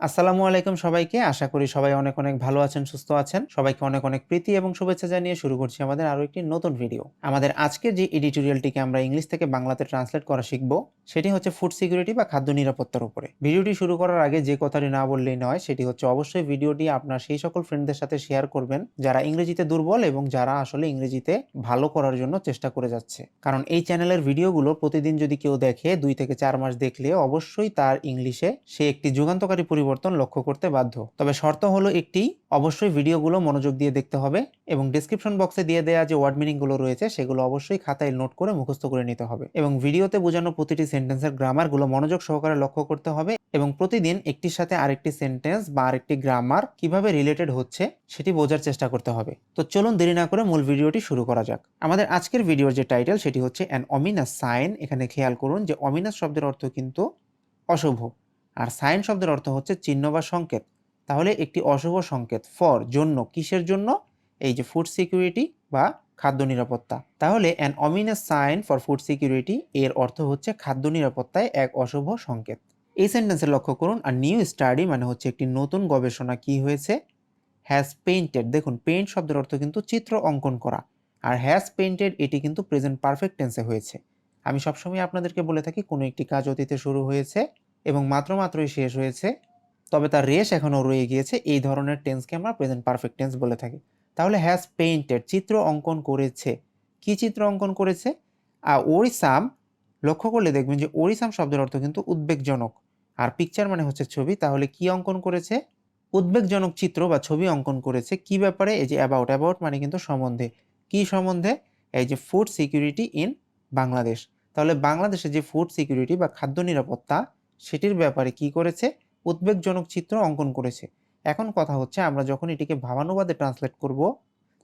আসসালামু আলাইকুম সবাইকে। আশা করি সবাই অনেক অনেক ভালো আছেন, সুস্থ আছেন। সবাইকে অনেক অনেক প্রীতি এবং শুভেচ্ছা জানিয়ে শুরু করছি আমাদের আরো একটি নতুন ভিডিও। আমাদের আজকের যে এডিটোরিয়ালটিকে আমরা ইংলিশ থেকে বাংলাতে ট্রান্সলেট করা শিখব, সেটি হচ্ছে ফুড সিকিউরিটি বা খাদ্য নিরাপত্তার উপরে। ভিডিওটি শুরু করার আগে যে কথাটি না বললেই নয়, সেটি হচ্ছে অবশ্যই ভিডিওটি আপনার সেই সকল ফ্রেন্ডদের সাথে শেয়ার করবেন যারা ইংরেজিতে দুর্বল এবং যারা আসলে ইংরেজিতে ভালো করার জন্য চেষ্টা করে যাচ্ছে। কারণ এই চ্যানেলের ভিডিওগুলো প্রতিদিন যদি কেউ দেখে 2 থেকে 4 মাস দেখলে অবশ্যই তার ইংলিশে সে একটি যুগান্তকারী পরিবর্তন লক্ষ্য করতে বাধ্য। তবে শর্ত হলো একটি, অবশ্যই ভিডিওগুলো মনোযোগ দিয়ে দেখতে হবে এবং ডেসক্রিপশন বক্সে দিয়ে দেওয়া যে ওয়ার্ড মিনিং গুলো রয়েছে সেগুলো অবশ্যই খাতায় নোট করে মুখস্থ করে নিতে হবে এবং ভিডিওতে বোঝানো প্রতিটি সেন্টেন্সের গ্রামার গুলো মনোযোগ সহকারে লক্ষ্য করতে হবে এবং প্রতিদিন একটির সাথে আরেকটি সেন্টেন্স বা আরেকটি গ্রামার কিভাবে রিলেটেড হচ্ছে সেটি বোঝার চেষ্টা করতে হবে। তো চলুন দেরি না করে মূল ভিডিওটি শুরু করা যাক। আমাদের আজকের ভিডিওর যে টাইটেল সেটি হচ্ছে অ্যান অমিনাস সাইন। এখানে খেয়াল করুন যে অমিনাস শব্দের অর্থ কিন্তু অশুভ, আর সাইন শব্দের অর্থ হচ্ছে চিহ্ন বা সংকেত। তাহলে একটি অশুভ সংকেত ফর জন্য, কিসের জন্য? এই যে ফুড সিকিউরিটি বা খাদ্য নিরাপত্তা। তাহলে an ominous sign for food security এর অর্থ হচ্ছে খাদ্য নিরাপত্তায় এক অশুভ সংকেত। এই সেন্টেন্সে লক্ষ্য করুন, আর নিউ স্টাডি মানে হচ্ছে একটি নতুন গবেষণা কি হয়েছে, হ্যাজ পেইন্টেড। দেখুন পেইন্ট শব্দের অর্থ কিন্তু চিত্র অঙ্কন করা, আর হ্যাজ পেইন্টেড এটি কিন্তু প্রেজেন্ট পারফেক্ট টেন্সে হয়েছে। আমি সবসময় আপনাদেরকে বলে থাকি কোনো একটি কাজ অতীতে শুরু হয়েছে এবং মাত্রই শেষ হয়েছে, তবে তার রেশ এখনও রয়ে গিয়েছে, এই ধরনের টেন্সকে আমরা প্রেজেন্ট পারফেক্ট টেন্স বলে থাকি। তাহলে হ্যাজ পেইন্টেড চিত্র অঙ্কন করেছে। কি চিত্র অঙ্কন করেছে? ওরিসাম। লক্ষ্য করলে দেখবেন যে ওরিসাম শব্দের অর্থ কিন্তু উদ্বেগজনক, আর পিকচার মানে হচ্ছে ছবি। তাহলে কি অঙ্কন করেছে? উদ্বেগজনক চিত্র বা ছবি অঙ্কন করেছে। কি ব্যাপারে? এই যে অ্যাবাউট, অ্যাবাউট মানে কিন্তু সম্বন্ধে। কি সম্বন্ধে? এই যে ফুড সিকিউরিটি ইন বাংলাদেশ। তাহলে বাংলাদেশে যে ফুড সিকিউরিটি বা খাদ্য নিরাপত্তা, সেটির ব্যাপারে কি করেছে? উদ্বেগজনক চিত্র অঙ্কন করেছে। এখন কথা হচ্ছে, আমরা যখন এটিকে ভাবানুবাদে ট্রান্সলেট করব,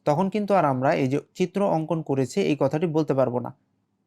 তখন কিন্তু আর আমরা এই যে চিত্র অঙ্কন করেছে এই কথাটি বলতে পারবো না।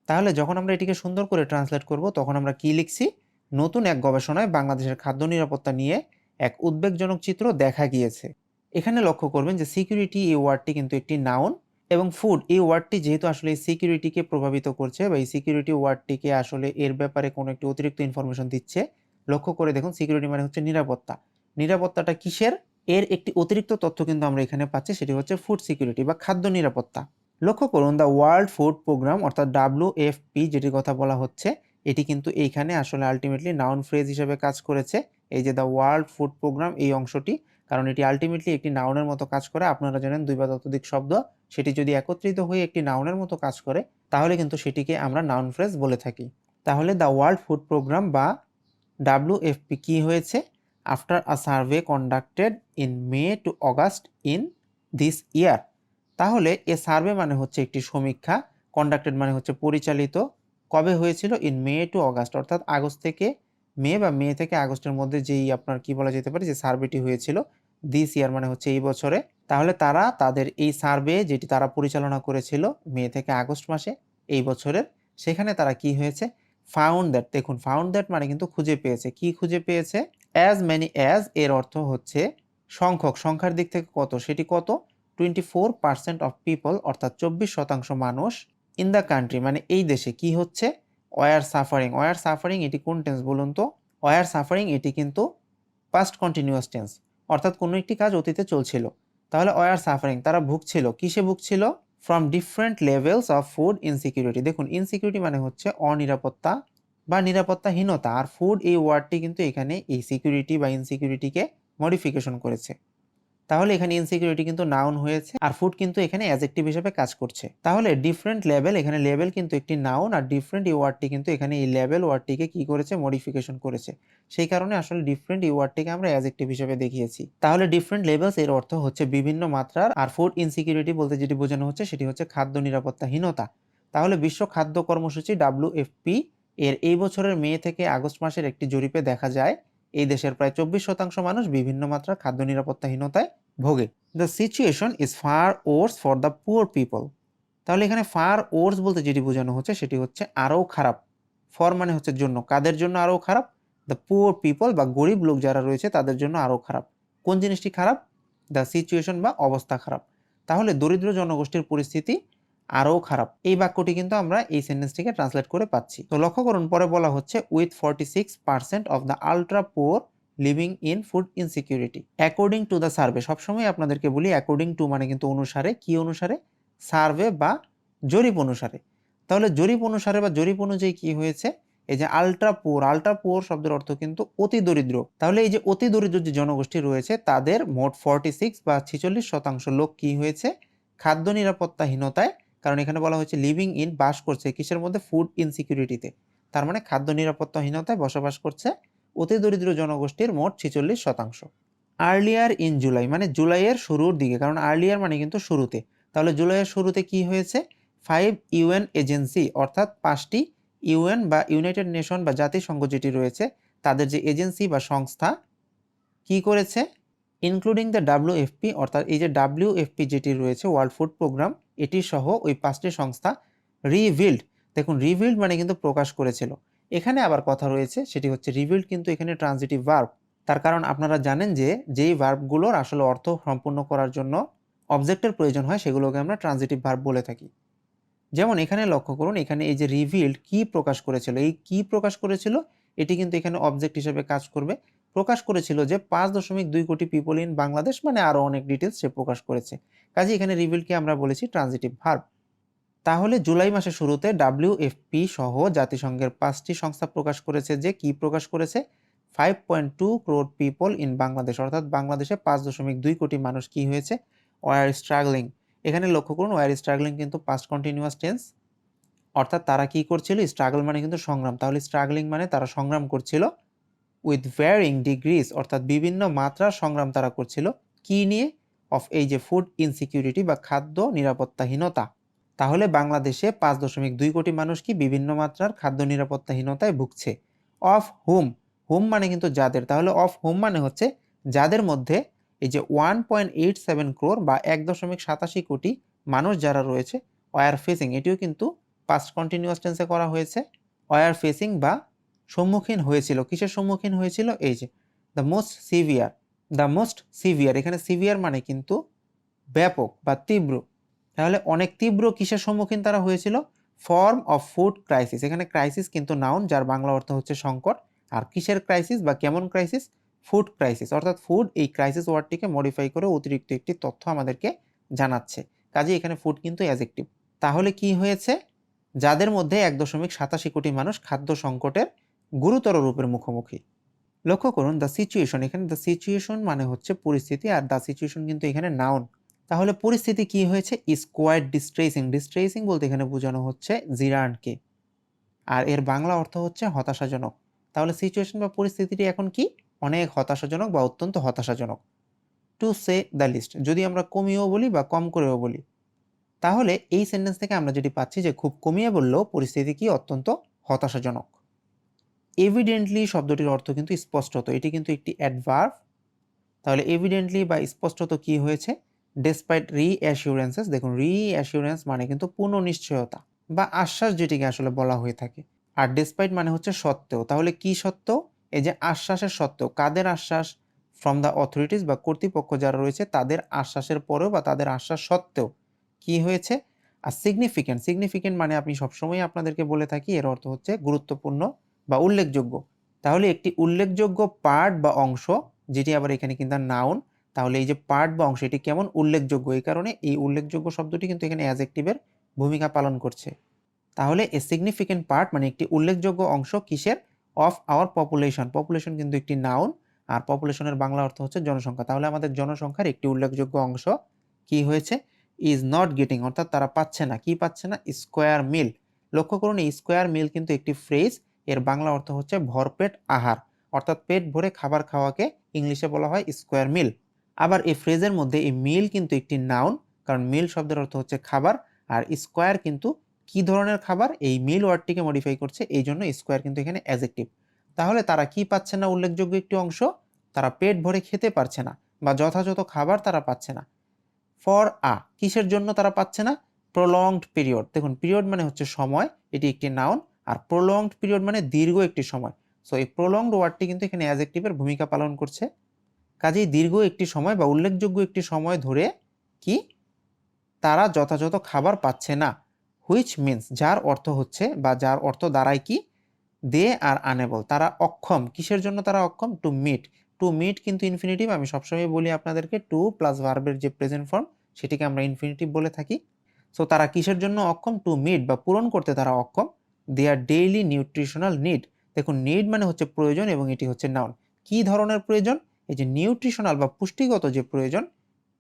তাহলে যখন আমরা এটিকে সুন্দর করে ট্রান্সলেট করব, তখন আমরা কি লিখছি? নতুন এক গবেষণায় বাংলাদেশের খাদ্য নিরাপত্তা নিয়ে এক উদ্বেগজনক চিত্র দেখা গিয়েছে। এখানে লক্ষ্য করবেন যে সিকিউরিটি এই ওয়ার্ডটি কিন্তু একটি নাউন, এবং ফুড এই ওয়ার্ডটি যেহেতু আসলে এই সিকিউরিটিকে প্রভাবিত করছে বা এই সিকিউরিটি ওয়ার্ডটিকে আসলে এর ব্যাপারে কোনো একটি অতিরিক্ত ইনফরমেশন দিচ্ছে। লক্ষ্য করে দেখুন, সিকিউরিটি মানে হচ্ছে নিরাপত্তা। নিরাপত্তাটা কিসের? এর একটি অতিরিক্ত তথ্য কিন্তু আমরা এখানে পাচ্ছি, সেটি হচ্ছে ফুড সিকিউরিটি বা খাদ্য নিরাপত্তা। লক্ষ্য করুন, দ্য ওয়ার্ল্ড ফুড প্রোগ্রাম অর্থাৎ WFP যেটির কথা বলা হচ্ছে, এটি কিন্তু এইখানে আসলে আলটিমেটলি নাউন ফ্রেজ হিসেবে কাজ করেছে। এই যে দ্য ওয়ার্ল্ড ফুড প্রোগ্রাম এই অংশটি, কারণ এটি আলটিমেটলি একটি নাউনের মতো কাজ করে। আপনারা জানেন দুই বা ততোধিক শব্দ সেটি যদি একত্রিত হয়ে একটি নাউনের মতো কাজ করে, তাহলে কিন্তু সেটিকে আমরা নাউন ফ্রেজ বলে থাকি। তাহলে দ্য ওয়ার্ল্ড ফুড প্রোগ্রাম বা WFP কি হয়েছে? After a survey conducted in May to August in this year. তাহলে এ সার্ভে মানে হচ্ছে একটি সমীক্ষা, কন্ডাক্টেড মানে হচ্ছে পরিচালিত। কবে হয়েছিল? ইন মে টু অগাস্ট, অর্থাৎ আগস্ট থেকে মে বা মে থেকে আগস্টের মধ্যে যেই আপনার কি বলা যেতে পারে যে সার্ভেটি হয়েছিল, দিস ইয়ার মানে হচ্ছে এই বছরে। তাহলে তারা তাদের এই সার্ভে যেটি তারা পরিচালনা করেছিল মে থেকে আগস্ট মাসে এই বছরের, সেখানে তারা কি হয়েছে? Found that. দেখুন ফাউন্ড দ্যাট মানে কিন্তু খুঁজে পেয়েছে। কি খুঁজে পেয়েছে? অ্যাজ মেনি অ্যাজ এর অর্থ হচ্ছে সংখ্যক, সংখ্যার দিক থেকে কত, সেটি কত? 24% অফ পিপল, অর্থাৎ 24% মানুষ ইন দ্য কান্ট্রি মানে এই দেশে কি হচ্ছে? War suffering. ওয়ার সাফারিং এটি কোন টেন্স বলুন তো? ওয়ার সাফারিং এটি কিন্তু পাস্ট কন্টিনিউয়াস টেন্স, অর্থাৎ কোনো একটি কাজ অতীতে চলছিল। তাহলে ওয়ার সাফারিং তারা ভুগছিল। কিসে ভুগছিল? From different levels of food insecurity. দেখুন ইনসিকিউরিটি মানে হচ্ছে অনিরাপত্তা বা নিরাপত্তাহীনতা, আর ফুড এই ওয়ার্ডটি কিন্তু এখানে এই সিকিউরিটি বা ইনসিকিউরিটিকে মডিফিকেশন করেছে। তাহলে এখানে ইনসিকিউরিটি কিন্তু নাউন হয়েছে, আর ফুড কিন্তু এখানে অ্যাডজেক্টিভ হিসেবে কাজ করছে। তাহলে ডিফারেন্ট লেভেল, এখানে লেভেল কিন্তু একটি নাউন, আর ডিফারেন্ট এই ওয়ার্ডটি কিন্তু এখানে এই লেভেল ওয়ার্ডটিকে কি করেছে? মডিফিকেশন করেছে। সেই কারণে আসলে ডিফারেন্ট এই ওয়ার্ডটিকে আমরা অ্যাডজেক্টিভ হিসেবে দেখিয়েছি। তাহলে ডিফারেন্ট লেভেলস এর অর্থ হচ্ছে বিভিন্ন মাত্রার, আর ফুড ইনসিকিউরিটি বলতে যেটি বোঝানো হচ্ছে সেটি হচ্ছে খাদ্য নিরাপত্তাহীনতা। তাহলে বিশ্ব খাদ্য কর্মসূচি WFP এর এই বছরের মে থেকে আগস্ট মাসের একটি জরিপে দেখা যায় এই দেশের প্রায় 24% মানুষ বিভিন্ন মাত্রার খাদ্য নিরাপত্তাহীনতায় ভোগে। The situation is far worse for the poor people. তাহলে এখানে ফার ওয়ার্স বলতে যেটি বোঝানো হচ্ছে সেটি হচ্ছে আরও খারাপ। ফর মানে হচ্ছে জন্য, কাদের জন্য আরও খারাপ? দ্য পুয়ার পিপল বা গরিব লোক যারা রয়েছে তাদের জন্য আরও খারাপ। কোন জিনিসটি খারাপ? দ্য সিচুয়েশন বা অবস্থা খারাপ। তাহলে দরিদ্র জনগোষ্ঠীর পরিস্থিতি আরও খারাপ। এই বাক্যটি কিন্তু আমরা এই সেন্টেন্সটিকে ট্রান্সলেট করে পাচ্ছি। তো লক্ষ্য করুন, পরে বলা হচ্ছে with 46% of the ultra poor living in food insecurity according to the survey. সবসময় আপনাদেরকে বলি অ্যাকর্ডিং টু মানে কিন্তু অনুসারে, কি অনুসারে? সার্ভে বা জরিপ অনুসারে। তাহলে জরিপ অনুসারে বা জরিপ অনুযায়ী কি হয়েছে? এই যে আল্ট্রা পুয়ার শব্দের অর্থ কিন্তু অতি দরিদ্র। তাহলে এই যে অতি দরিদ্র যে জনগোষ্ঠী রয়েছে তাদের মোট 46 বা 46% লোক কি হয়েছে? খাদ্য নিরাপত্তাহীনতায়, কারণ এখানে বলা হয়েছে লিভিং ইন, বাস করছে কিসের মধ্যে? ফুড ইনসিকিউরিটিতে। তার মানে খাদ্য নিরাপত্তাহীনতায় বসবাস করছে অতি দরিদ্র জনগোষ্ঠীর মোট 46%। আর্লিয়ার ইন জুলাই মানে জুলাইয়ের শুরুর দিকে, কারণ আর্লিয়ার মানে কিন্তু শুরুতে। তাহলে জুলাইয়ের শুরুতে কি হয়েছে? 5 ইউএন এজেন্সি, অর্থাৎ 5টি ইউএন বা ইউনাইটেড নেশন বা জাতিসংঘ যেটি রয়েছে তাদের যে এজেন্সি বা সংস্থা কি করেছে? ইনক্লুডিং দ্য ডাব্লিউএফপি, অর্থাৎ এই যে ডাব্লিউএফপি যেটি রয়েছে ওয়ার্ল্ড ফুড প্রোগ্রাম, এটি সহ ওই 5টি সংস্থা রিভিল্ড, দেখুন রিভিল্ড মানে কিন্তু প্রকাশ করেছিল। এখানে আবার কথা রয়েছে, সেটি হচ্ছে রিভিল্ড কিন্তু এখানে ট্রানজিটিভ ভার্ব। তার কারণ আপনারা জানেন যে যেই ভার্বগুলোর আসলে অর্থ সম্পূর্ণ করার জন্য অবজেক্টের প্রয়োজন হয় সেগুলোকে আমরা ট্রানজিটিভ ভার্ব বলে থাকি। যেমন এখানে লক্ষ্য করুন, এখানে এই যে রিভিল্ড কি প্রকাশ করেছিল, এই কি প্রকাশ করেছিল এটি কিন্তু এখানে অবজেক্ট হিসেবে কাজ করবে। প্রকাশ করেছিল যে 5.2 কোটি পিপল ইন বাংলাদেশ, মানে আরো অনেক ডিটেলস সে প্রকাশ করেছে। কাজে এখানে রিভিল্ডকে আমরা বলেছি ট্রানজিটিভ ভার্ব। তাহলে জুলাই মাসের শুরুতে ডাব্লিউএফপি সহ জাতিসংঘের 5টি সংস্থা প্রকাশ করেছে যে কি প্রকাশ করেছে? 5.2 crore পিপল ইন বাংলাদেশ, অর্থাৎ বাংলাদেশে 5.2 কোটি মানুষ কি হয়েছে? Were struggling. এখানে লক্ষ্য করুন ওয়ার স্ট্রাগলিং কিন্তু পাস্ট কন্টিনিউয়াস টেন্স, অর্থাৎ তারা কি করছিল? স্ট্রাগল মানে কিন্তু সংগ্রাম, তাহলে স্ট্রাগলিং মানে তারা সংগ্রাম করছিল। উইথ ভ্যারিং ডিগ্রিজ, অর্থাৎ বিভিন্ন মাত্রার সংগ্রাম তারা করছিল কি নিয়ে? অফ এই যে ফুড ইনসিকিউরিটি বা খাদ্য নিরাপত্তাহীনতা। তাহলে বাংলাদেশে 5.2 কোটি মানুষ কি বিভিন্ন মাত্রার খাদ্য নিরাপত্তাহীনতায় ভুগছে। অফ হুম, হুম মানে কিন্তু যাদের, তাহলে অফ হুম মানে হচ্ছে যাদের মধ্যে এই যে 1.87 ক্রোর বা 1.87 কোটি মানুষ যারা রয়েছে ওয়ার ফেসিং, এটিও কিন্তু পাস্ট কন্টিনিউয়াস টেন্সে করা হয়েছে। ওয়ার ফেসিং বা সম্মুখীন হয়েছিল, কিসের সম্মুখীন হয়েছিল? এই যে দ্য মোস্ট সিভিয়ার, এখানে সিভিয়ার মানে কিন্তু ব্যাপক বা তীব্র। তাহলে অনেক তীব্র কিসের সম্মুখীন তারা হয়েছিল? ফর্ম অফ ফুড ক্রাইসিস, এখানে ক্রাইসিস কিন্তু নাউন যার বাংলা অর্থ হচ্ছে সংকট। আর কিসের ক্রাইসিস বা কেমন ক্রাইসিস? ফুড ক্রাইসিস, অর্থাৎ ফুড এই ক্রাইসিস ওয়ার্ডটিকে মডিফাই করে অতিরিক্ত একটি তথ্য আমাদেরকে জানাচ্ছে। কাজে এখানে ফুড কিন্তু অ্যাডজেক্টিভ। তাহলে কি হয়েছে? যাদের মধ্যে 1.87 কোটি মানুষ খাদ্য সংকটের গুরুতর রূপের মুখোমুখি। লক্ষ্য করুন দ্য সিচুয়েশন, এখানে দ্য সিচুয়েশন মানে হচ্ছে পরিস্থিতি, আর দ্য সিচুয়েশন কিন্তু এখানে নাউন। তাহলে পরিস্থিতি কি হয়েছে? ইজ কোয়াইট ডিস্ট্রেসিং, ডিস্ট্রেসিং বলতে এখানে বোঝানো হচ্ছে জিরান্ডকে, আর এর বাংলা অর্থ হচ্ছে হতাশাজনক। তাহলে সিচুয়েশন বা পরিস্থিতিটি এখন কি? অনেক হতাশাজনক বা অত্যন্ত হতাশাজনক। টু সে দ্য লিস্ট, যদি আমরা কমিয়েও বলি বা কম করেও বলি, তাহলে এই সেন্টেন্স থেকে আমরা যেটি পাচ্ছি যে খুব কমিয়ে বললেও পরিস্থিতি কি? অত্যন্ত হতাশাজনক। এভিডেন্টলি শব্দটির অর্থ কিন্তু স্পষ্টত, এটি কিন্তু একটি অ্যাডভার্ব। তাহলে এভিডেন্টলি বা স্পষ্টত কি হয়েছে? ডেসপাইট রিঅ্যাসিউরেন্সেস, দেখুন রিঅ্যাসিউরেন্স মানে কিন্তু পূর্ণ নিশ্চয়তা বা আশ্বাস যেটিকে আসলে বলা হয়ে থাকে। আর ডেসপাইট মানে হচ্ছে সত্ত্বেও, তাহলে কি সত্ত্বেও? এই যে আশ্বাসের সত্ত্বেও, কাদের আশ্বাস? ফ্রম দ্য অথরিটিস বা কর্তৃপক্ষ যারা রয়েছে তাদের আশ্বাসের পরেও বা তাদের আশ্বাস সত্ত্বেও কি হয়েছে? আর সিগনিফিকেন্ট, সিগনিফিকেন্ট মানে আমি সবসময় আপনাদেরকে বলে থাকি এর অর্থ হচ্ছে গুরুত্বপূর্ণ বা উল্লেখযোগ্য। তাহলে একটি উল্লেখযোগ্য পার্ট বা অংশ, যেটি আবার এখানে কিন্তু নাউন। তাহলে এই যে পার্ট বা অংশ এটি কেমন? উল্লেখযোগ্য, এই কারণে এই উল্লেখযোগ্য শব্দটি কিন্তু এখানে অ্যাডজেক্টিভের ভূমিকা পালন করছে। তাহলে এ সিগনিফিকেন্ট পার্ট মানে একটি উল্লেখযোগ্য অংশ কিসের? অফ আওয়ার পপুলেশন, পপুলেশন কিন্তু একটি নাউন, আর পপুলেশনের বাংলা অর্থ হচ্ছে জনসংখ্যা। তাহলে আমাদের জনসংখ্যার একটি উল্লেখযোগ্য অংশ কি হয়েছে? ইজ নট গেটিং, অর্থাৎ তারা পাচ্ছে না, কি পাচ্ছে না? Square meal. লক্ষ্য করুন এই স্কোয়ার মিল কিন্তু একটি ফ্রেজ, এর বাংলা অর্থ হচ্ছে ভরপেট আহার, অর্থাৎ পেট ভরে খাবার খাওয়াকে ইংলিশে বলা হয় স্কোয়ার মিল। আবার এই ফ্রেজের মধ্যে এই মিল কিন্তু একটি নাউন, কারণ মিল শব্দের অর্থ হচ্ছে খাবার, আর স্কোয়ার কিন্তু কি ধরনের খাবার? এই মিল ওয়ার্ডটিকে মডিফাই করছে, এই জন্য স্কোয়ার কিন্তু এখানে অ্যাডজেক্টিভ। তাহলে তারা কি পাচ্ছে না? উল্লেখযোগ্য একটি অংশ, তারা পেট ভরে খেতে পারছে না বা যথাযথ খাবার তারা পাচ্ছে না। ফর কিসের জন্য তারা পাচ্ছে না? প্রলংড পিরিয়ড, দেখুন পিরিয়ড মানে হচ্ছে সময়, এটি একটি নাউন, আর প্রলংড পিরিয়ড মানে দীর্ঘ একটি সময়। সো এই প্রলংড ওয়ার্ডটি কিন্তু এখানে অ্যাডজেক্টিভের ভূমিকা পালন করছে। কাজেই দীর্ঘ একটি সময় বা উল্লেখযোগ্য একটি সময় ধরে কি তারা যথাযথ খাবার পাচ্ছে না। হুইচ মিন্স, যার অর্থ হচ্ছে বা যার অর্থ দাঁড়ায় কি? দে আর আনেবল, তারা অক্ষম, কিসের জন্য তারা অক্ষম? টু মিট, টু মিট কিন্তু ইনফিনিটিভ, আমি সবসময় বলি আপনাদেরকে টু প্লাস ভার্বের যে প্রেজেন্ট ফর্ম সেটিকে আমরা ইনফিনিটিভ বলে থাকি। সো তারা কিসের জন্য অক্ষম? টু মিট বা পূরণ করতে তারা অক্ষম দেয়ার ডেইলি নিউট্রিশনাল নিড। দেখুন নিড মানে হচ্ছে প্রয়োজন এবং এটি হচ্ছে নাউন। কি ধরনের প্রয়োজন? এই যে নিউট্রিশনাল বা পুষ্টিগত যে প্রয়োজন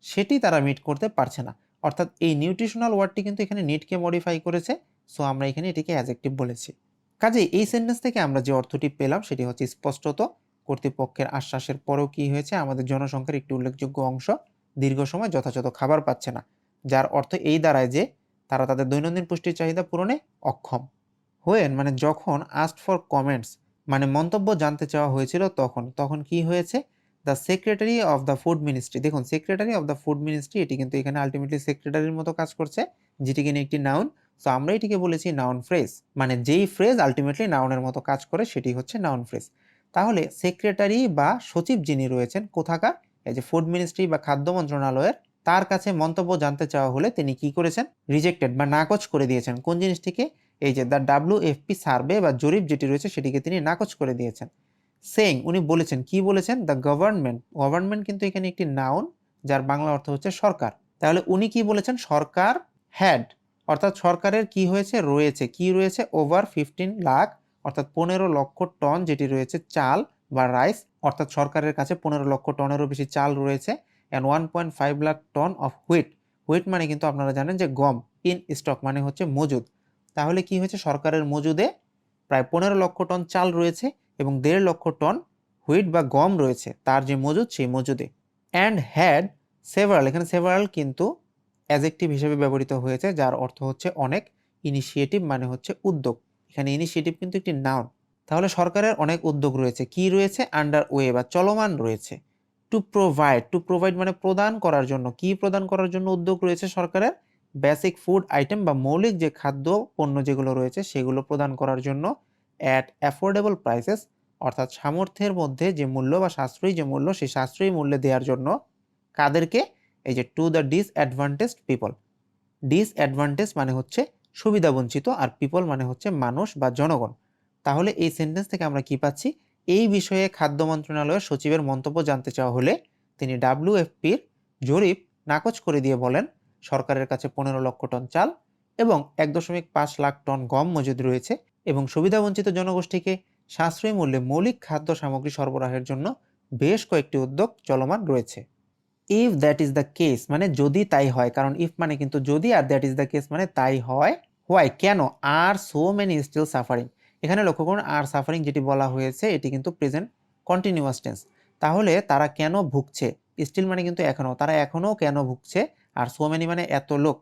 সেটি তারা মিট করতে পারছে না। অর্থাৎ এই নিউট্রিশনাল ওয়ার্ডটি কিন্তু এখানে নিডকে মডিফাই করেছে, সো আমরা এখানে এটিকে অ্যাডজেক্টিভ বলেছি। কাজেই এই সেন্টেন্স থেকে আমরা যে অর্থটি পেলাম সেটি হচ্ছে স্পষ্টত কর্তৃপক্ষের আশ্বাসের পরেও কি হয়েছে, আমাদের জনসংখ্যার একটি উল্লেখযোগ্য অংশ দীর্ঘ সময় যথাযথ খাবার পাচ্ছে না, যার অর্থ এই দাঁড়ায় যে তারা তাদের দৈনন্দিন পুষ্টির চাহিদা পূরণে অক্ষম। হোয়েন মানে যখন, আস্কড ফর কমেন্টস মানে মন্তব্য জানতে চাওয়া হয়েছিল তখন, তখন কি হয়েছে? The secretary of the food ministry. দেখুন secretary of the food ministry এটি কিন্তু এখানে আলটিমেটলি সেক্রেটারির মতো কাজ করছে, যেটি কিনা একটি নাউন। সো আমরা এটিকে বলেছি নাউন ফ্রেজ, মানে যেই ফ্রেজ আলটিমেটলি নাউনের মতো কাজ করে সেটি হচ্ছে নাউন ফ্রেজ। তাহলে সেক্রেটারি বা সচিব যিনি রয়েছেন কোথাকার? এই যে ফুড মিনিস্ট্রি বা খাদ্য মন্ত্রণালয়ের, তার কাছে মন্তব্য জানতে চাওয়া হলে তিনি কি করেছেন? রিজেক্টেড বা নাকচ করে দিয়েছেন। কোন জিনিসটিকে? এই যে দ্য WFP সার্ভে বা জরিপ যেটি রয়েছে সেটিকে তিনি নাকচ করে দিয়েছেন। সেইং উনি বলেছেন, কি বলেছেন? দ্য গভর্নমেন্ট, গভর্নমেন্ট কিন্তু এখানে একটি নাউন যার বাংলা অর্থ হচ্ছে সরকার। তাহলে উনি কি বলেছেন? সরকার হ্যাড, অর্থাৎ সরকারের কি হয়েছে? রয়েছে। কি রয়েছে? ওভার 15 লাখ, অর্থাৎ 15 লক্ষ টন যেটি রয়েছে চাল বা রাইস, অর্থাৎ সরকারের কাছে 15 লক্ষ টনেরও বেশি চাল রয়েছে। And 1.5 lakh ton of wheat, wheat মানে কিন্তু আপনারা জানেন যে গম, ইন স্টক মানে হচ্ছে মজুদ। তাহলে কি হয়েছে? সরকারের মজুদে প্রায় 15 লক্ষ টন চাল রয়েছে এবং 1.5 লক্ষ টন হুইট বা গম রয়েছে তার যে মজুদ সেই মজুদে। অ্যান্ড হ্যাড সেভারাল, এখানে সেভারাল কিন্তু অ্যাডজেক্টিভ হিসেবে ব্যবহৃত হয়েছে যার অর্থ হচ্ছে অনেক। ইনিশিয়েটিভ মানে হচ্ছে উদ্যোগ, এখানে ইনিশিয়েটিভ কিন্তু একটি নাউন। তাহলে সরকারের অনেক উদ্যোগ রয়েছে। কি রয়েছে? আন্ডার ওয়ে বা চলমান রয়েছে। টু প্রোভাইড, টু প্রোভাইড মানে প্রদান করার জন্য। কি প্রদান করার জন্য উদ্যোগ রয়েছে সরকারের? বেসিক ফুড আইটেম বা মৌলিক যে খাদ্য পণ্য যেগুলো রয়েছে সেগুলো প্রদান করার জন্য অ্যাট অ্যাফোর্ডেবল প্রাইসেস, অর্থাৎ সামর্থ্যের মধ্যে যে মূল্য বা সাশ্রয়ী যে মূল্য সেই সাশ্রয়ী মূল্যে দেওয়ার জন্য। কাদেরকে? এই যে to the disadvantaged people. Disadvantage মানে হচ্ছে সুবিধাবঞ্চিত, আর পিপল মানে হচ্ছে মানুষ বা জনগণ। তাহলে এই সেন্টেন্স থেকে আমরা কি পাচ্ছি? এই বিষয়ে খাদ্য মন্ত্রণালয়ের সচিবের মন্তব্য জানতে চাওয়া হলে তিনি WFPর জরিপ নাকচ করে দিয়ে বলেন সরকারের কাছে 15 লক্ষ টন চাল এবং 1.5 লাখ টন গম মজুদ রয়েছে এবং সুবিধাবঞ্চিত জনগোষ্ঠীকে সাশ্রয়ী মূল্যে মৌলিক খাদ্য সামগ্রী সরবরাহের জন্য বেশ কয়েকটি উদ্যোগ চলমান রয়েছে। If that is the case মানে যদি তাই হয়, কারণ ইফ মানে কিন্তু যদি, আর দ্যাট ইজ দ্য কেস মানে তাই হয়। হোয়াই কেন? আর সো মেনি স্টিল সাফারিং, এখানে লক্ষ্য করুন আর সাফারিং যেটি বলা হয়েছে এটি কিন্তু প্রেজেন্ট কন্টিনিউয়াস টেন্স। তাহলে তারা কেন ভুগছে? স্টিল মানে কিন্তু এখনো, তারা এখনো কেন ভুগছে? আর সো মেনি মানে এত লোক।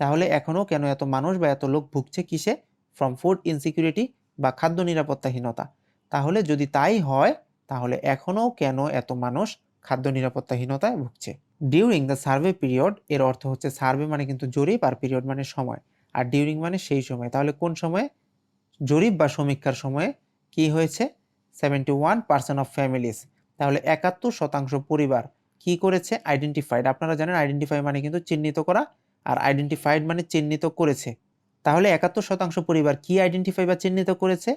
তাহলে এখনো কেন এত মানুষ বা এত লোক ভুগছে কিসে? ফ্রম ফুড ইনসিকিউরিটি বা খাদ্য নিরাপত্তাহীনতা। তাহলে যদি তাই হয় তাহলে এখনো কেন এত মানুষ খাদ্য নিরাপত্তাহীনতায় ভুগছে। ডিউরিং দ্য সার্ভে পিরিয়ড এর অর্থ হচ্ছে সার্ভে মানে কিন্তু জরিপ আর পিরিয়ড মানে সময়, আর ডিউরিং মানে সেই সময়। তাহলে কোন সময়ে? জরিপ বা সমীক্ষার সময়ে কি হয়েছে? 71% অফ ফ্যামিলিজ, তাহলে 71% পরিবার কি করেছে? আইডেন্টিফাইড। আপনারা জানেন আইডেন্টিফাই মানে কিন্তু চিহ্নিত করা, আর আইডেন্টিফাইড মানে চিহ্নিত করেছে। তাহলে 71% পরিবার কি আইডেন্টিফাই বা চিহ্নিত করেছে?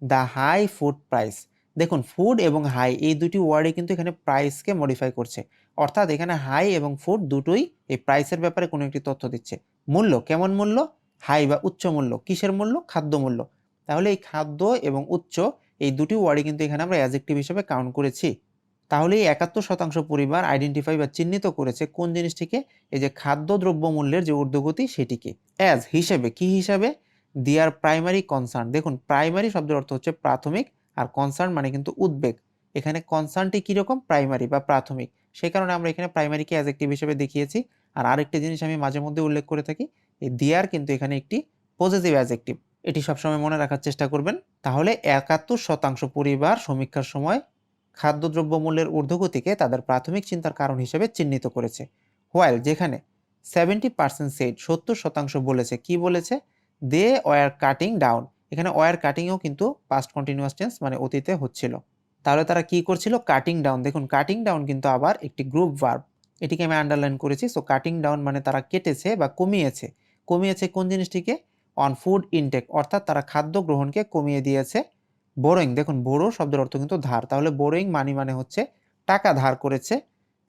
The high food price. দেখুন ফুড এবং হাই এই দুটি ওয়ার্ডে কিন্তু এখানে প্রাইসকে মডিফাই করছে, অর্থাৎ এখানে হাই এবং ফুড দুটোই এই প্রাইসের ব্যাপারে কোনো একটি তথ্য দিচ্ছে। মূল্য, কেমন মূল্য? হাই বা উচ্চ মূল্য। কিসের মূল্য? খাদ্য মূল্য। তাহলে এই খাদ্য এবং উচ্চ এই দুটি ওয়ার্ডে কিন্তু এখানে আমরা অ্যাডজেক্টিভ হিসেবে কাউন্ট করেছি। তাহলে এই 71% পরিবার আইডেন্টিফাই বা চিহ্নিত করেছে কোন জিনিসটিকে? এই যে খাদ্য দ্রব্য মূল্যের যে ঊর্ধ্বগতি সেটিকে। অ্যাজ হিসেবে, কি হিসাবে? দিয়ার প্রাইমারি কনসার্ন। দেখুন প্রাইমারি শব্দের অর্থ হচ্ছে প্রাথমিক, আর কনসার্ন মানে কিন্তু উদ্বেগ। এখানে কনসার্নটি কিরকম? প্রাইমারি বা প্রাথমিক, সেই কারণে আমরা এখানে প্রাইমারিকে অ্যাডজেক্টিভ হিসেবে দেখিয়েছি। আর আরেকটি জিনিস আমি মাঝে মধ্যে উল্লেখ করে থাকি, এই দিয়ার কিন্তু এখানে একটি পজিটিভ অ্যাডজেক্টিভ, এটি সবসময় মনে রাখার চেষ্টা করবেন। তাহলে 71% পরিবার সমীক্ষার সময় খাদ্যদ্রব্য মূল্যের ঊর্ধ্বগতিকে তাদের প্রাথমিক চিন্তার কারণ হিসেবে চিহ্নিত করেছে। হোয়াইল যেখানে 70% সেড 70% বলেছে, কি বলেছে? They were cutting down. এখানে ওয়ার কাটিংও কিন্তু পাস্ট কন্টিনিউয়াস টেন্স মানে অতীতে হচ্ছিল। তাহলে তারা কি করছিল? Cutting down. দেখুন কাটিং ডাউন কিন্তু আবার একটি গ্রুপ ভার্ব, এটিকে আমি আন্ডারলাইন করেছি। সো কাটিং ডাউন মানে তারা কেটেছে বা কমিয়েছে। কমিয়েছে কোন জিনিসটিকে? অন ফুড ইনটেক, অর্থাৎ তারা খাদ্য গ্রহণকে কমিয়ে দিয়েছে। বোরোইং, দেখুন বোরো শব্দের অর্থ কিন্তু ধার, তাহলে বোরোইং মানি মানে হচ্ছে টাকা ধার করেছে।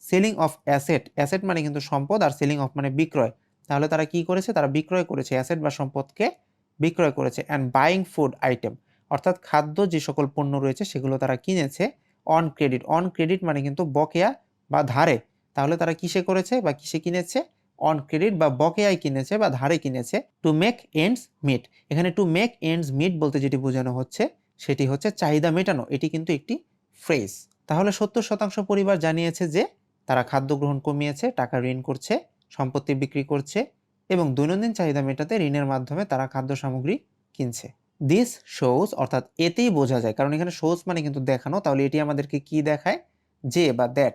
সেলিং অফ অ্যাসেট, অ্যাসেট মানে কিন্তু সম্পদ, আর সেলিং অফ মানে বিক্রয়। তাহলে তারা কি করেছে, তারা বিক্রয় করেছে, অ্যাসেট বা সম্পদকে বিক্রয় করেছে। অ্যান্ড বাইং ফুড আইটেম, অর্থাৎ খাদ্য যে সকল পণ্য রয়েছে সেগুলো তারা কিনেছে অন ক্রেডিট। অন ক্রেডিট মানে কিন্তু বকেয়া বা ধারে। তাহলে তারা কিসে করেছে বা কিসে কিনেছে, অন ক্রেডিট বা বকেয়ায় কিনেছে বা ধারে কিনেছে। টু মেক এন্ডস মিট, এখানে টু মেক এন্ডস মিট বলতে যেটি বোঝানো হচ্ছে সেটি হচ্ছে চাহিদা মেটানো। এটি কিন্তু একটি ফ্রেজ। তাহলে 70% পরিবার জানিয়েছে যে তারা খাদ্য গ্রহণ কমিয়েছে, টাকা ঋণ করছে, সম্পত্তি বিক্রি করছে এবং দৈনন্দিন চাহিদা মেটাতে ঋণের মাধ্যমে তারা খাদ্য সামগ্রী কিনছে। দিস শোজ, অর্থাৎ এতেই বোঝা যায়, কারণ এখানে শোজ মানে কিন্তু দেখানো, তাহলে এটি আমাদেরকে কি দেখায়, যে বা দ্যাট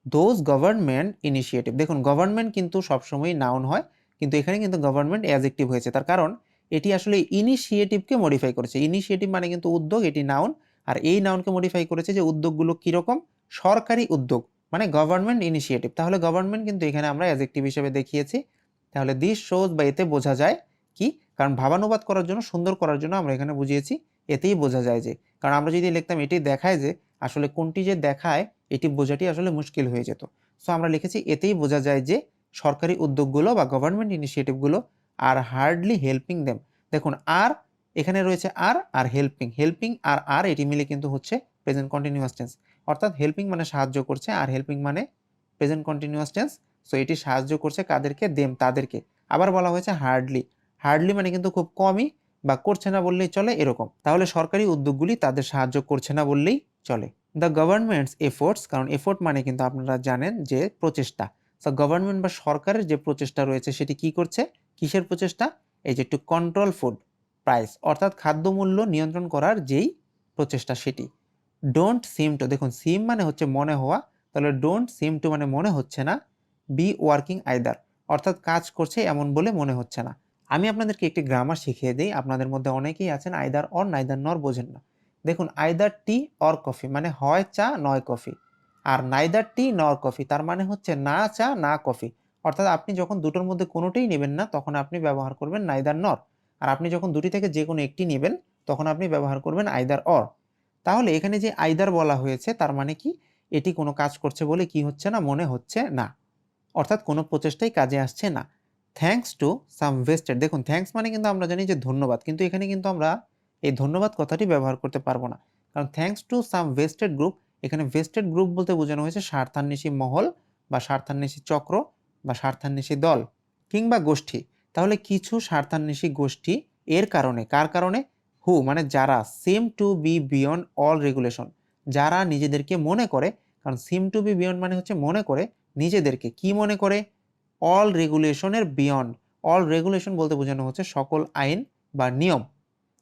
দোজ গভর্নমেন্ট ইনিশিয়েটিভ। দেখুন গভর্নমেন্ট কিন্তু সবসময় নাউন হয়, কিন্তু এখানে কিন্তু গভর্নমেন্ট অ্যাডজেক্টিভ হয়েছে, তার কারণ এটি আসলে ইনিশিয়েটিভকে মডিফাই করেছে। ইনিশিয়েটিভ মানে কিন্তু উদ্যোগ, এটি নাউন, আর এই নাউনকে মডিফাই করেছে যে উদ্যোগগুলো কিরকম, সরকারি উদ্যোগ, মানে গভর্নমেন্ট ইনিশিয়েটিভ। তাহলে গভর্নমেন্ট কিন্তু এখানে আমরা অ্যাডজেক্টিভ হিসেবে দেখিয়েছি। তাহলে দিস শোজ বা এতে বোঝা যায় কি, কারণ ভাবানুবাদ করার জন্য, সুন্দর করার জন্য আমরা এখানে বুঝিয়েছি এতেই বোঝা যায় যে, কারণ আমরা যদি লিখতাম এটি দেখায় যে, আসলে কোনটি যে দেখায় এটি বোঝাটি আসলে মুশকিল হয়ে যেত। সো আমরা লিখেছি এতেই বোঝা যায় যে সরকারি উদ্যোগগুলো বা গভর্নমেন্ট ইনিশিয়েটিভগুলো আর হার্ডলি হেল্পিং দেম। দেখুন আর এখানে রয়েছে আর হেল্পিং, হেল্পিং আর এটি মিলে কিন্তু হচ্ছে প্রেজেন্ট কন্টিনিউয়াস টেন্স। অর্থাৎ হেল্পিং মানে সাহায্য করছে, আর হেল্পিং মানে প্রেজেন্ট কন্টিনিউয়াস টেন্স। সো এটি সাহায্য করছে কাদেরকে, দেম তাদেরকে। আবার বলা হয়েছে হার্ডলি, হার্ডলি মানে কিন্তু খুব কমই বা করছে না বললেই চলে এরকম। তাহলে সরকারি উদ্যোগগুলি তাদের সাহায্য করছে না বললেই চলে। দ্য গভর্নমেন্টস এফোর্টস, কারণ এফোর্ট মানে কিন্তু আপনারা জানেন যে প্রচেষ্টা। সো গভর্নমেন্ট বা সরকারের যে প্রচেষ্টা রয়েছে সেটি কি করছে, কিসের প্রচেষ্টা, এই যে টু কন্ট্রোল ফুড প্রাইস, অর্থাৎ খাদ্য মূল্য নিয়ন্ত্রণ করার যেই প্রচেষ্টা সেটি। ডোন্ট সিম টু, দেখুন সিম মানে হচ্ছে মনে হওয়া, তাহলে ডোন্ট সিম টু মানে মনে হচ্ছে না, বি ওয়ার্কিং আইদার, অর্থাৎ কাজ করছে এমন বলে মনে হচ্ছে না। আমি আপনাদেরকে একটি গ্রামার শিখিয়ে দিই, আপনাদের মধ্যে অনেকেই আছেন আইদার অর নাইদার নর বোঝেন না। দেখুন আইদার টি অর কফি মানে হয় চা নয় কফি, আর নাইদার টি নর কফি তার মানে হচ্ছে না চা না কফি। অর্থাৎ আপনি যখন দুটোর মধ্যে কোনোটাই নেবেন না তখন আপনি ব্যবহার করবেন নাইদার নর, আর আপনি যখন দুটি থেকে যে কোনো একটি নেবেন তখন আপনি ব্যবহার করবেন আইদার অর। তাহলে এখানে যে আইদার বলা হয়েছে তার মানে কি, এটি কোনো কাজ করছে বলে কি হচ্ছে না, মনে হচ্ছে না, অর্থাৎ কোনো প্রচেষ্টাই কাজে আসছে না। থ্যাঙ্কস টু সাম ভেস্টেড, দেখুন থ্যাঙ্কস মানে কিন্তু আমরা জানি যে ধন্যবাদ, কিন্তু এখানে কিন্তু আমরা এই ধন্যবাদ কথাটি ব্যবহার করতে পারবো না, কারণ thanks to some vested group, এখানে ভেস্টেড গ্রুপ বলতে বোঝানো হয়েছে স্বার্থান্বেষী মহল বা স্বার্থান্বেষী চক্র বা স্বার্থান্বেষী দল কিংবা গোষ্ঠী। তাহলে কিছু স্বার্থান্বেষী গোষ্ঠী এর কারণে, কার কারণে, হু মানে যারা, seem to be beyond all regulation, যারা নিজেদেরকে মনে করে, কারণ সিম টু বি বিয়ন্ড মানে হচ্ছে মনে করে, নিজেদেরকে কি মনে করে, অল রেগুলেশনের বিয়ন্ড, অল রেগুলেশন বলতে বোঝানো হচ্ছে সকল আইন বা নিয়ম।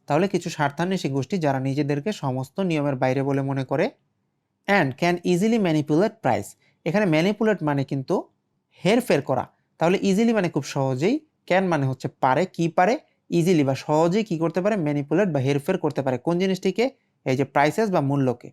তাহলে কিছু স্বার্থান্বেষী গোষ্ঠী যারা নিজেদেরকে সমস্ত নিয়মের বাইরে বলে মনে করে। And can easily manipulate price, এখানে ম্যানিপুলেট মানে কিন্তু হেরফের করা, তাহলে ইজিলি মানে খুব সহজেই, ক্যান মানে হচ্ছে পারে, কি পারে, ইজিলি বা সহজেই কি করতে পারে, ম্যানিপুলেট বা হেরফের করতে পারে কোন জিনিসটিকে, এই যে প্রাইসেস বা মূল্যকে।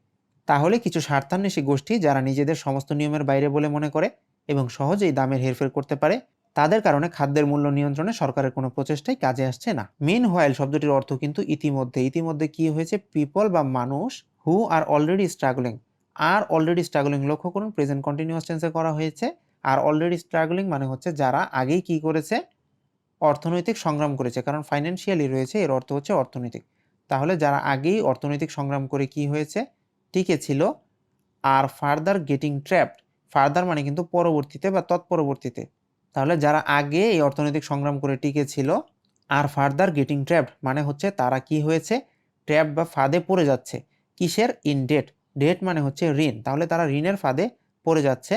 তাহলে কিছু স্বার্থান্বেষী গোষ্ঠী যারা নিজেদের সমস্ত নিয়মের বাইরে বলে মনে করে এবং সহজেই দামের হেরফের করতে পারে, তাদের কারণে খাদ্যের মূল্য নিয়ন্ত্রণে সরকারের কোনো প্রচেষ্টাই কাজে আসছে না। মিন হোয়াইল শব্দটির অর্থ কিন্তু ইতিমধ্যে, ইতিমধ্যে কি হয়েছে, পিপল বা মানুষ, হু আর অলরেডি স্ট্রাগলিং, আর অলরেডি স্ট্রাগলিং লক্ষ্য করুন প্রেজেন্ট কন্টিনিউয়াস টেন্সে করা হয়েছে। আর অলরেডি স্ট্রাগলিং মানে হচ্ছে যারা আগেই কি করেছে, অর্থনৈতিক সংগ্রাম করেছে, কারণ ফাইন্যান্সিয়ালি রয়েছে, এর অর্থ হচ্ছে অর্থনৈতিক। তাহলে যারা আগেই অর্থনৈতিক সংগ্রাম করে কি হয়েছে, টিকে ছিল। আর ফার্দার গেটিং ট্র্যাপড, ফার্দার মানে কিন্তু পরবর্তীতে বা তৎপরবর্তীতে। তাহলে যারা আগে এই অর্থনৈতিক সংগ্রাম করে টিকে ছিল, আর ফার্দার গেটিং ট্র্যাপড মানে হচ্ছে তারা কি হয়েছে, ট্র্যাপ বা ফাঁদে পড়ে যাচ্ছে, কিসের, ইন ডেট, ডেট মানে হচ্ছে ঋণ, তাহলে তারা ঋণের ফাঁদে পড়ে যাচ্ছে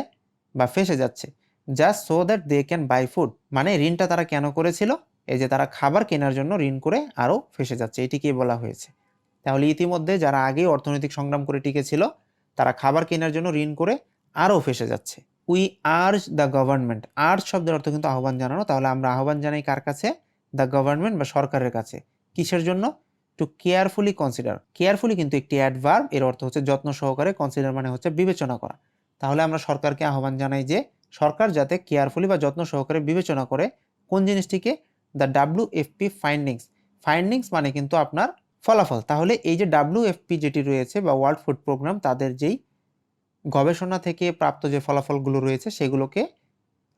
বা ফেসে যাচ্ছে। Just so that they can buy food, মানে ঋণটা তারা কেন করেছিল, এই যে তারা খাবার কেনার জন্য ঋণ করে আরও ফেসে যাচ্ছে, এটিকেই বলা হয়েছে। তাহলে ইতিমধ্যে যারা আগেই অর্থনৈতিক সংগ্রাম করে টিকে ছিল তারা খাবার কেনার জন্য ঋণ করে আরও ফেসে যাচ্ছে। We urge the government, urge শব্দের অর্থ কিন্তু আহ্বান জানানো, তাহলে আমরা আহ্বান জানাই কার কাছে, দ্য গভর্নমেন্ট বা সরকারের কাছে, কিসের জন্য, টু কেয়ারফুলি কনসিডার, কেয়ারফুলি কিন্তু একটি অ্যাডভার্ব, এর অর্থ হচ্ছে যত্ন সহকারে, কনসিডার মানে হচ্ছে বিবেচনা করা। তাহলে আমরা সরকারকে আহ্বান জানাই যে সরকার যাতে কেয়ারফুলি বা যত্ন সহকারে বিবেচনা করে কোন জিনিসটিকে, দ্য WFP ফাইন্ডিংস, ফাইন্ডিংস মানে কিন্তু আপনার ফলাফল। তাহলে এই যে WFP যেটি রয়েছে বা ওয়ার্ল্ড ফুড প্রোগ্রাম, তাদের যেই গবেষণা থেকে প্রাপ্ত যে ফলাফলগুলো রয়েছে সেগুলোকে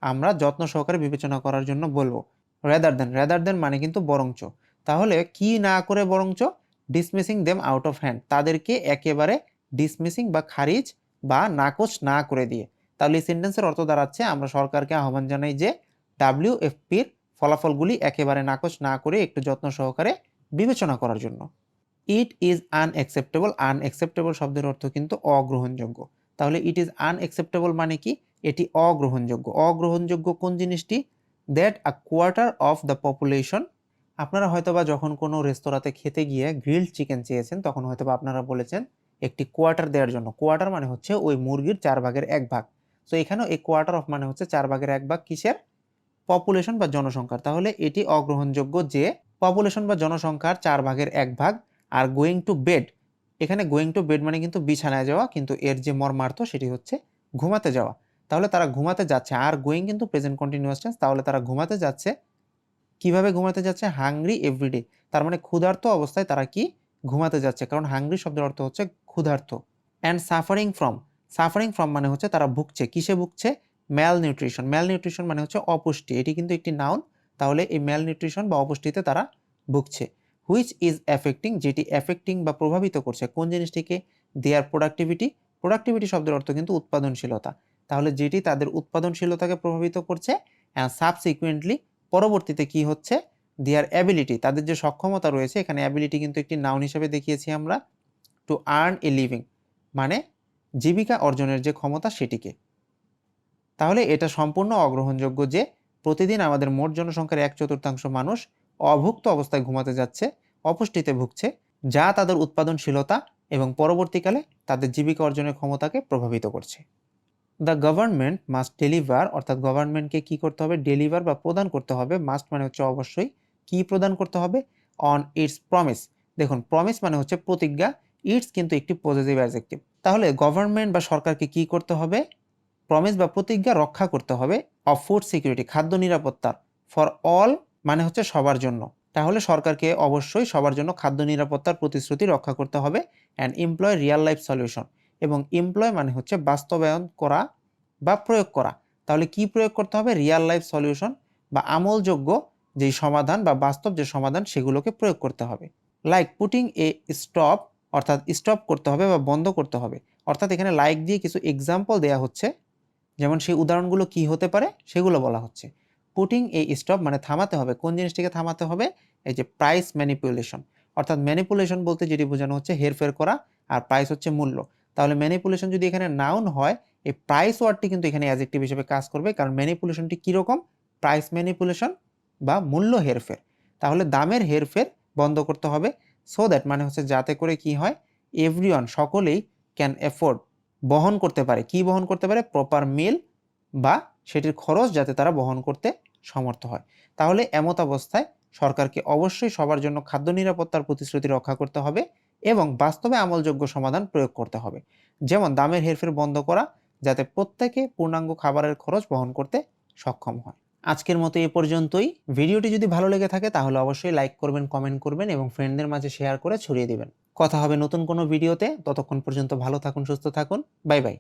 আমরা যত্ন সহকারে বিবেচনা করার জন্য বলবো। রেদার দেন মানে কিন্তু বরঞ্চ। তাহলে কি না করে বরঞ্চ ডিসমিসিং দেম আউট অফ হ্যান্ড, তাদেরকে একেবারে ডিসমিসিং বা খারিজ বা নাকচ না করে দিয়ে। তাহলে এই সেন্টেন্সের অর্থ দাঁড়াচ্ছে আমরা সরকারকে আহ্বান জানাই যে ডাব্লিউএফপির ফলাফলগুলি একেবারে নাকচ না করে একটু যত্ন সহকারে বিবেচনা করার জন্য। ইট ইজ আনএক্সেপ্টেবল, আনএক্সেপ্টেবল শব্দের অর্থ কিন্তু অগ্রহণযোগ্য। তাহলে ইট ইজ আনএক্সেপ্টেবল মানে কি, এটি অগ্রহণযোগ্য। অগ্রহণযোগ্য কোন জিনিসটি? That a quarter of the population. আপনারা হয়তোবা যখন কোনো রেস্তোরাঁতে খেতে গিয়ে গ্রিলড চিকেন চেয়েছেন তখন হয়তোবা আপনারা বলেছেন একটি কোয়ার্টার দেওয়ার জন্য। কোয়ার্টার মানে হচ্ছে ওই মুরগির 4/1 ভাগ। তো এখানেও এই কোয়ার্টার অফ মানে হচ্ছে 4/1 ভাগ কিসের? পপুলেশন বা জনসংখ্যার। তাহলে এটি অগ্রহণযোগ্য যে পপুলেশন বা জনসংখ্যার 4/1 ভাগ। আর গোয়িং টু বেড, এখানে গোয়িং টু বেড মানে কিন্তু বিছানায় যাওয়া, কিন্তু এর যে মর্মার্থ সেটি হচ্ছে ঘুমাতে যাওয়া। তাহলে তারা ঘুমাতে যাচ্ছে, আর গোয়িং কিন্তু প্রেজেন্ট কন্টিনিউয়াস টেন্স। তাহলে তারা ঘুমাতে যাচ্ছে। কিভাবে ঘুমাতে যাচ্ছে? হাংরি এভরিডে, তার মানে ক্ষুধার্ত অবস্থায় তারা কি ঘুমাতে যাচ্ছে, কারণ হাংরি শব্দের অর্থ হচ্ছে ক্ষুধার্ত। অ্যান্ড সাফারিং ফ্রম মানে হচ্ছে তারা ভুগছে। কিসে ভুগছে? ম্যাল নিউট্রিশন মানে হচ্ছে অপুষ্টি, এটি কিন্তু একটি নাউন। তাহলে এই ম্যাল নিউট্রিশন বা অপুষ্টিতে তারা ভুগছে। হুইচ ইজ এফেক্টিং, যেটি এফেক্টিং বা প্রভাবিত করছে কোন জিনিসটিকে? দেয়ার প্রোডাক্টিভিটি শব্দের অর্থ কিন্তু উৎপাদনশীলতা। তাহলে যেটি তাদের উৎপাদনশীলতাকে প্রভাবিত করছে। অ্যান্ড সাবসিকুয়েন্টলি পরবর্তীতে কি হচ্ছে? দেয়ার অ্যাবিলিটি, তাদের যে সক্ষমতা রয়েছে, এখানে অ্যাবিলিটি কিন্তু একটি নাউন হিসেবে দেখিয়েছি আমরা। টু আর্ন এ লিভিং মানে জীবিকা অর্জনের যে ক্ষমতা সেটিকে। তাহলে এটা সম্পূর্ণ অগ্রহণযোগ্য যে প্রতিদিন আমাদের মোট জনসংখ্যার 1/4 মানুষ অভুক্ত অবস্থায় ঘুমাতে যাচ্ছে, অপুষ্টিতে ভুগছে, যা তাদের উৎপাদনশীলতা এবং পরবর্তীকালে তাদের জীবিকা অর্জনের ক্ষমতাকে প্রভাবিত করছে। দ্য গভর্নমেন্ট মাস্ট ডেলিভার, অর্থাৎ গভর্নমেন্টকে কি করতে হবে? ডেলিভার বা প্রদান করতে হবে। মাস্ট মানে হচ্ছে অবশ্যই, কি প্রদান করতে হবে? On it's promise. দেখুন প্রমিস মানে হচ্ছে প্রতিজ্ঞা, ইটস কিন্তু একটি পজিটিভ অ্যাডজেক্টিভ। তাহলে গভর্নমেন্ট বা সরকারকে কি করতে হবে? প্রমিস বা প্রতিজ্ঞা রক্ষা করতে হবে অফ ফুড সিকিউরিটি, খাদ্য নিরাপত্তার। ফর অল মানে হচ্ছে সবার জন্য। তাহলে সরকারকে অবশ্যই সবার জন্য খাদ্য নিরাপত্তার প্রতিশ্রুতি রক্ষা করতে হবে। And employ real life solution, এবং এমপ্লয় মানে হচ্ছে বাস্তবায়ন করা বা প্রয়োগ করা। তাহলে কি প্রয়োগ করতে হবে? রিয়েল লাইফ সলিউশন বা আমলযোগ্য যেই সমাধান বা বাস্তব যে সমাধান সেগুলোকে প্রয়োগ করতে হবে। লাইক পুটিং এ স্টপ, অর্থাৎ স্টপ করতে হবে বা বন্ধ করতে হবে। অর্থাৎ এখানে লাইক দিয়ে কিছু এক্সাম্পল দেওয়া হচ্ছে, যেমন সেই উদাহরণগুলো কি হতে পারে সেগুলো বলা হচ্ছে। পুটিং এ স্টপ মানে থামাতে হবে। কোন জিনিসটিকে থামাতে হবে? এই যে প্রাইস ম্যানিপুলেশন। অর্থাৎ ম্যানিপুলেশন বলতে যেটি বোঝানো হচ্ছে হেরফের করা, আর প্রাইস হচ্ছে মূল্য। তাহলে ম্যানিপুলেশন যদি এখানে নাউন হয়, এই প্রাইস ওয়ার্ডটি কিন্তু এখানে অ্যাডজেক্টিভ হিসেবে কাজ করবে, কারণ ম্যানিপুলেশনটি কীরকম? প্রাইস ম্যানিপুলেশন বা মূল্য হেরফের। তাহলে দামের হেরফের বন্ধ করতে হবে। সো দ্যাট মানে হচ্ছে যাতে করে কি হয়? এভরিওয়ান সকলেই ক্যান এফোর্ড বহন করতে পারে। কি বহন করতে পারে? প্রপার মিল বা সেটির খরচ যাতে তারা বহন করতে সমর্থ হয়। তাহলে এমত অবস্থায় সরকারকে অবশ্যই সবার জন্য খাদ্য নিরাপত্তার প্রতিশ্রুতি রক্ষা করতে হবে এবং বাস্তবে আমলযোগ্য সমাধান প্রয়োগ করতে হবে। যেমন দামের হেরফের বন্ধ করা, যাতে প্রত্যেকে পূর্ণাঙ্গ খাবারের খরচ বহন করতে সক্ষম হয়। আজকের মতো এ পর্যন্তই। ভিডিওটি যদি ভালো লেগে থাকে তাহলে অবশ্যই লাইক করবেন, কমেন্ট করবেন এবং ফ্রেন্ডদের মাঝে শেয়ার করে ছড়িয়ে দিবেন। কথা হবে নতুন কোনো ভিডিওতে, ততক্ষণ পর্যন্ত ভালো থাকুন, সুস্থ থাকুন। Bye bye.